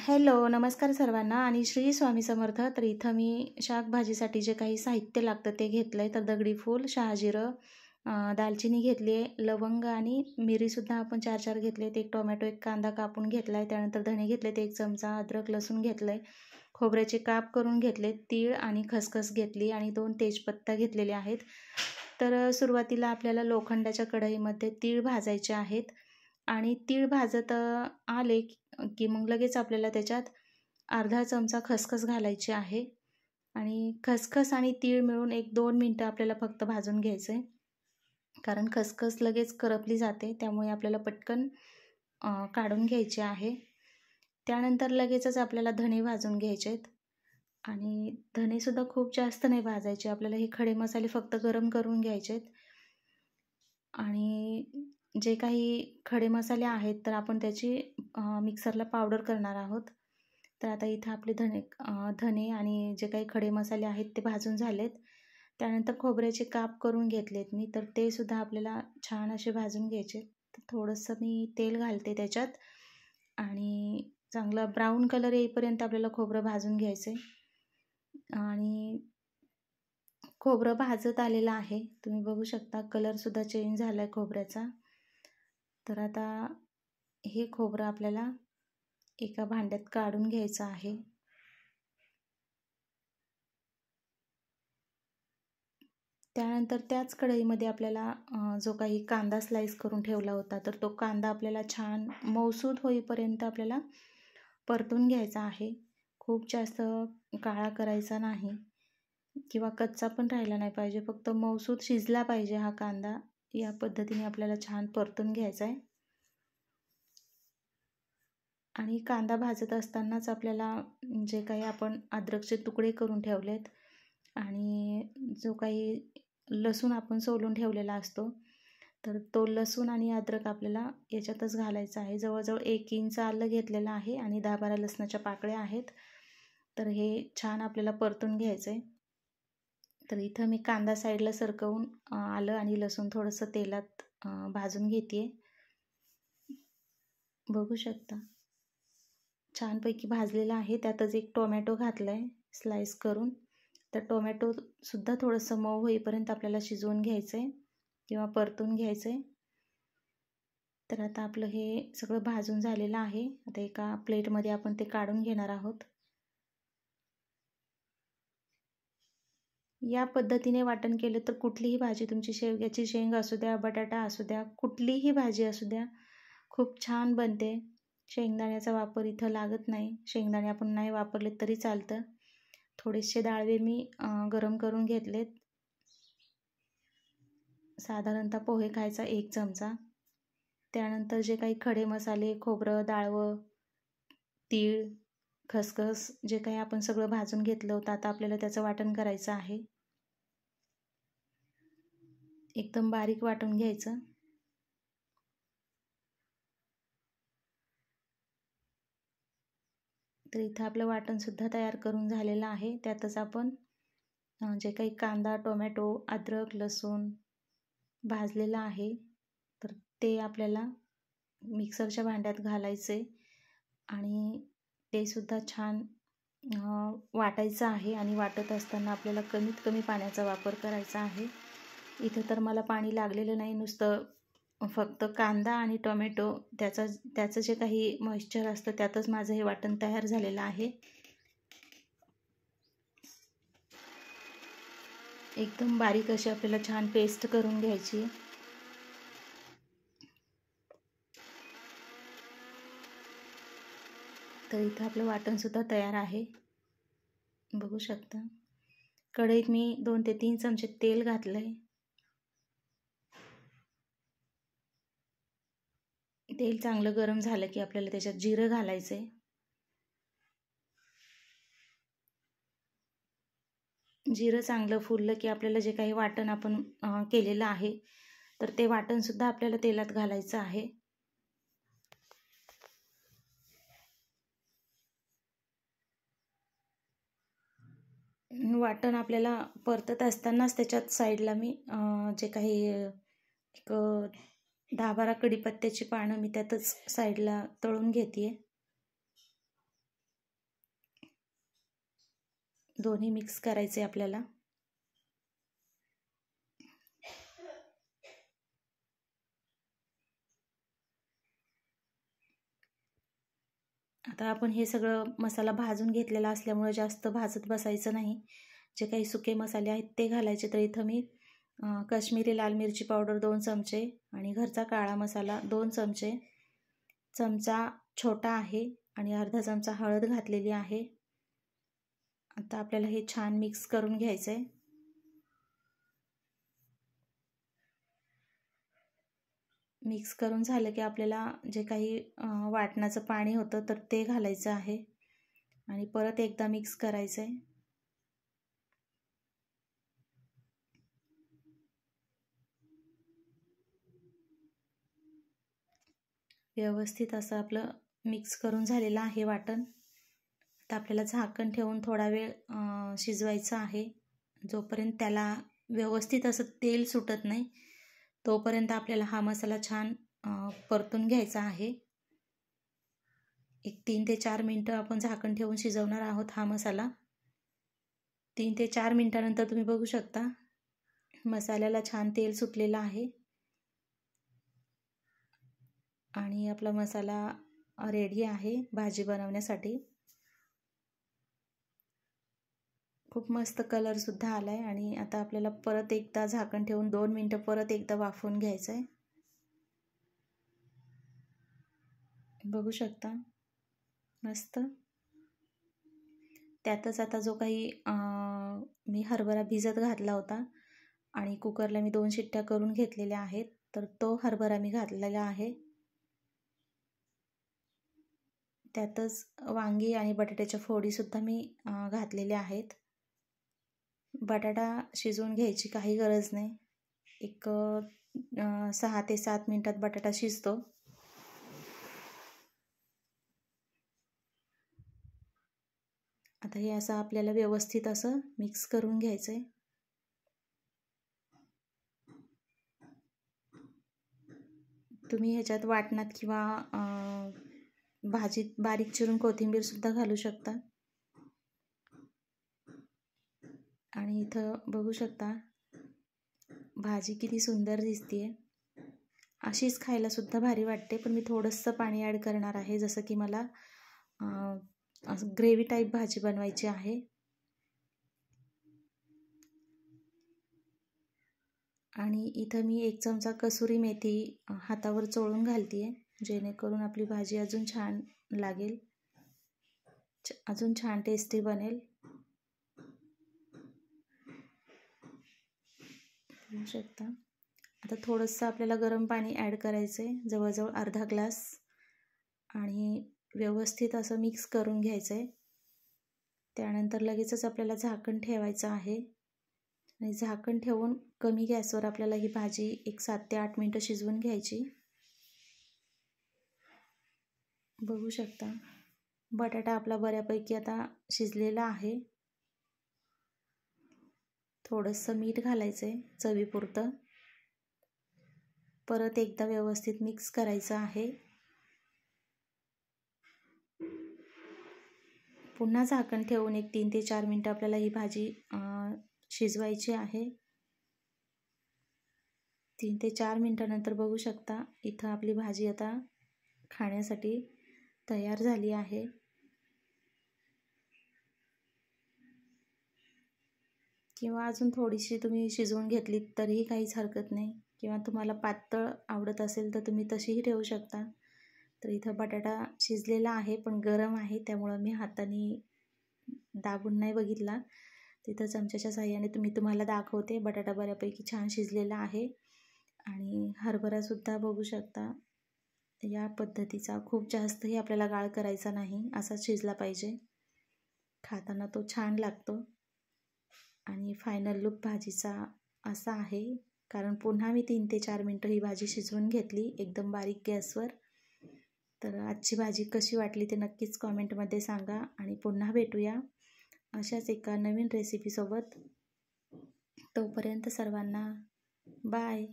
Hello, नमस्कार सर्वांना आणि श्री स्वामी समर्थ. तर इथं मी शाकभाजीसाठी जे काही साहित्य लागतं ते घेतलं आहे. तर दगडी फूल, शहाजिरं, दालचिनी घेतली आहे, लवंग आणि मिरीसुद्धा आपण 4-4 घेतलेत. एक टोमॅटो, एक कांदा कापून घेतला आहे. त्यानंतर धणे घेतलेत 1 चमचा, अद्रक लसूण घेतलं आहे, खोबऱ्याचे काप करून घेतलेत, तीळ आणि खसखस घेतली आणि 2 तेजपत्ता घेतलेले आहेत. तर सुरुवातीला आपल्याला लोखंडाच्या कढईमध्ये तीळ भाजायचे आहेत आणि तीळ भाजत आले की मग लगेच आपल्याला त्याच्यात अर्धा चमचा खसखस घालायची आहे आणि खसखस आणि तीळ मिळून 1-2 मिनटं आपल्याला फक्त भाजून घ्यायचं आहे. कारण खसखस लगेच करपली जाते, त्यामुळे आपल्याला पटकन काढून घ्यायचे आहे. त्यानंतर लगेचच आपल्याला धणे भाजून घ्यायचे आहेत आणि धणेसुद्धा खूप जास्त नाही भाजायचे. आपल्याला हे खडे मसाले फक्त गरम करून घ्यायचे आहेत आणि जे काही खडे मसाले आहेत तर आपण त्याची मिक्सरला पावडर करणार आहोत. तर आता इथं आपले धणे आणि जे काही खडे मसाले आहेत ते भाजून झालेत. त्यानंतर खोबऱ्याचे काप करून घेतलेत मी, तर ते सुद्धा आपल्याला छान असे भाजून घ्यायचे. तर थोडंसं मी तेल घालते त्याच्यात आणि चांगला ब्राऊन कलर येईपर्यंत आपल्याला खोबरं भाजून घ्यायचं आहे आणि खोबरं भाजत आलेलं आहे. तुम्ही बघू शकता कलरसुद्धा चेंज झाला आहे खोबऱ्याचा. तर आता हे खोबरं आपल्याला एका भांड्यात काढून घ्यायचं आहे. त्यानंतर त्याच कढईमध्ये आपल्याला जो काही कांदा स्लाईस करून ठेवला होता तर तो कांदा आपल्याला छान मऊसूद होईपर्यंत आपल्याला परतून घ्यायचा आहे. खूप जास्त काळा करायचा नाही किंवा कच्चा पण राहिला नाही पाहिजे, फक्त मऊसूद शिजला पाहिजे हा कांदा. या पद्धतीने आपल्याला छान परतून घ्यायचा आहे आणि कांदा भाजत असतानाच आपल्याला जे काही आपण अद्रकचे तुकडे करून ठेवलेत आणि जो काही लसूण आपण सोलून ठेवलेला असतो तर तो लसूण आणि अद्रक आपल्याला याच्यातच घालायचा आहे. जवळजवळ 1 इंच आलं घेतलेलं आहे आणि 10-12 लसणाच्या पाकळ्या आहेत. तर हे छान आपल्याला परतून घ्यायचं आहे. तर इथं मी कांदा साईडला सरकवून आलं आणि लसूण थोडंसं तेलात भाजून घेते. बघू शकता छानपैकी भाजलेला आहे. त्यातच एक टोमॅटो घातला आहे स्लाईस करून. तर टोमॅटोसुद्धा थोडंसं मऊ होईपर्यंत आपल्याला शिजवून घ्यायचं आहे किंवा परतून घ्यायचं आहे. तर आता आपलं हे सगळं भाजून झालेलं आहे. आता एका प्लेटमध्ये आपण ते काढून घेणार आहोत. या पद्धतीने वाटण केलं तर कुठलीही भाजी, तुमची शेवग्याची शेंग असू द्या, बटाटा असू द्या, कुठलीही भाजी असू द्या, खूप छान बनते. शेंगदाण्याचा वापर इथं लागत नाही. शेंगदाणे आपण नाही वापरले तरी चालतं. थोडेसे डाळवे मी गरम करून घेतलेत. साधारणतः पोहे खायचा 1 चमचा. त्यानंतर जे काही खडे मसाले, खोबरं, डाळवं, तीळ, खसखस जे काही आपण सगळं भाजून घेतलं होतं, आता आपल्याला त्याचं वाटण करायचं आहे. एकदम बारीक वाटून घ्यायचं. तर इथं आपलं वाटणसुद्धा तयार करून झालेलं आहे. त्यातच आपण जे काही कांदा, टोमॅटो, अद्रक, लसूण भाजलेलं आहे तर ते आपल्याला मिक्सरच्या भांड्यात घालायचे आणि ते सुद्धा छान वाटायचं आहे आणि वाटत असताना आपल्याला कमीत कमी पाण्याचा वापर करायचा आहे. इथं तर मला पाणी लागलेलं नाही, नुसतं फक्त कांदा आणि टोमॅटो त्याचं जे काही मॉइश्चर असतं त्यातच माझं हे वाटण तयार झालेलं आहे. एकदम बारीक अशी आपल्याला छान पेस्ट करून घ्यायची. तर इथं आपलं वाटणसुद्धा तयार आहे. बघू शकता कढईत मी 2 ते 3 चमचे तेल घातलं आहे. तेल चांगलं गरम झालं की आपल्याला त्याच्यात जिरं घालायचं आहे. जिरं चांगलं फुललं की आपल्याला जे काही वाटण आपण केलेलं आहे तर ते वाटणसुद्धा आपल्याला तेलात घालायचं आहे. वाटण आपल्याला परतत असतानाच त्याच्यात साईडला मी जे काही एक 10-12 कढीपत्त्याची पानं मी त्यातच साईडला तळून घेते. दोन्ही मिक्स करायचे आपल्याला. आता आपण हे सगळं मसाला भाजून घेतलेला असल्यामुळे जास्त भाजत बसायचं नाही. जे काही सुके मसाले आहेत ते घालायचे. तर इथं मी काश्मीरी लाल मिरची पावडर 2 चमचे आणि घरचा काळा मसाला 2 चमचे, चमचा छोटा आहे आणि अर्धा चमचा हळद घातलेली आहे. आता आपल्याला हे छान मिक्स करून घ्यायचं आहे. मिक्स करून झालं की आपल्याला जे काही वाटणाचं पाणी होतं तर ते घालायचं आहे आणि परत एकदा मिक्स करायचं आहे. व्यवस्थित असं आपलं मिक्स करून झालेलं आहे वाटण. आता आपल्याला झाकण ठेवून थोडा वेळ शिजवायचं आहे. जोपर्यंत त्याला व्यवस्थित असं तेल सुटत नाही तोपर्यंत आपल्याला हा मसाला छान परतून घ्यायचा आहे. एक 3 ते 4 मिनटं आपण झाकण ठेवून शिजवणार आहोत हा मसाला. 3 ते 4 मिनटानंतर तुम्ही बघू शकता मसाल्याला छान तेल सुटलेलं आहे आणि आपला मसाला रेडी आहे भाजी बनवण्यासाठी. खूप मस्त कलरसुद्धा आला आहे आणि आता आपल्याला परत एकदा झाकण ठेवून 2 मिनटं परत एकदा वाफवून घ्यायचं आहे. बघू शकता मस्त. त्यातच आता जो काही मी हरभरा भिजत घातला होता आणि कुकरला मी 2 शिट्ट्या करून घेतलेल्या आहेत, तर तो हरभरा मी घातलेला आहे. त्यातच वांगी आणि बटाट्याच्या फोडीसुद्धा मी घातलेल्या आहेत. बटाटा शिजवून घ्यायची काही गरज नाही. एक 6 ते 7 मिनटात बटाटा शिजतो. आता हे असं आपल्याला व्यवस्थित असं मिक्स करून घ्यायचं आहे. तुम्ही ह्याच्यात वाटणात किंवा भाजीत बारीक चिरून कोथिंबीरसुद्धा घालू शकता. आणि इथं बघू शकता भाजी किती सुंदर दिसतीये. अशीच खायला सुद्धा भारी वाटते, पण मी थोडंसं पाणी ॲड करणार आहे, जसं की मला ग्रेव्ही टाईप भाजी बनवायची आहे. आणि इथं मी 1 चमचा कसुरी मेथी हातावर चोळून घालतीये, जेणेकरून आपली भाजी अजून छान लागेल, अजून छान टेस्टी बनेल. बघू शकता. आता थोडंसं आपल्याला गरम पाणी ॲड करायचं आहे, जवळजवळ अर्धा ग्लास, आणि व्यवस्थित असं मिक्स करून घ्यायचं आहे. त्यानंतर लगेचच आपल्याला झाकण ठेवायचं आहे आणि झाकण ठेवून कमी गॅसवर आपल्याला ही भाजी एक 7 ते 8 मिनटं शिजवून घ्यायची. बघू शकता बटाटा आपला बऱ्यापैकी आता शिजलेला आहे. थोडंसं मीठ घालायचं आहे चवीपुरतं. परत एकदा व्यवस्थित मिक्स करायचं आहे. पुन्हा झाकण ठेवून एक 3 ते 4 मिनटं आपल्याला ही भाजी शिजवायची आहे. 3 ते 4 मिनटानंतर बघू शकता इथं आपली भाजी आता खाण्यासाठी तयार झाली आहे. किंवा अजून थोडीशी तुम्ही शिजवून घेतलीत तरीही काहीच हरकत नाही, किंवा तुम्हाला पातळ आवडत असेल तर तुम्ही तशीही ठेवू शकता. तर इथं बटाटा शिजलेला आहे पण गरम आहे, त्यामुळं मी हाताने दाबून नाही बघितला. तिथं चमच्याच्या साहाय्याने तुम्हाला दाखवते. बटाटा बऱ्यापैकी छान शिजलेला आहे आणि हरभरासुद्धा बघू शकता या पद्धतीचा. खूप जास्तही आपल्याला गाळ करायचा नाही, असाच शिजला पाहिजे. खाताना तो छान लागतो. आणि फायनल लुक भाजीचा असा आहे, कारण पुन्हा मी 3 ते 4 मिनटं ही भाजी शिजवून घेतली एकदम बारीक गॅसवर. तर आजची भाजी कशी वाटली ते नक्कीच कॉमेंटमध्ये सांगा आणि पुन्हा भेटूया अशाच एका नवीन रेसिपीसोबत. तोपर्यंत सर्वांना बाय.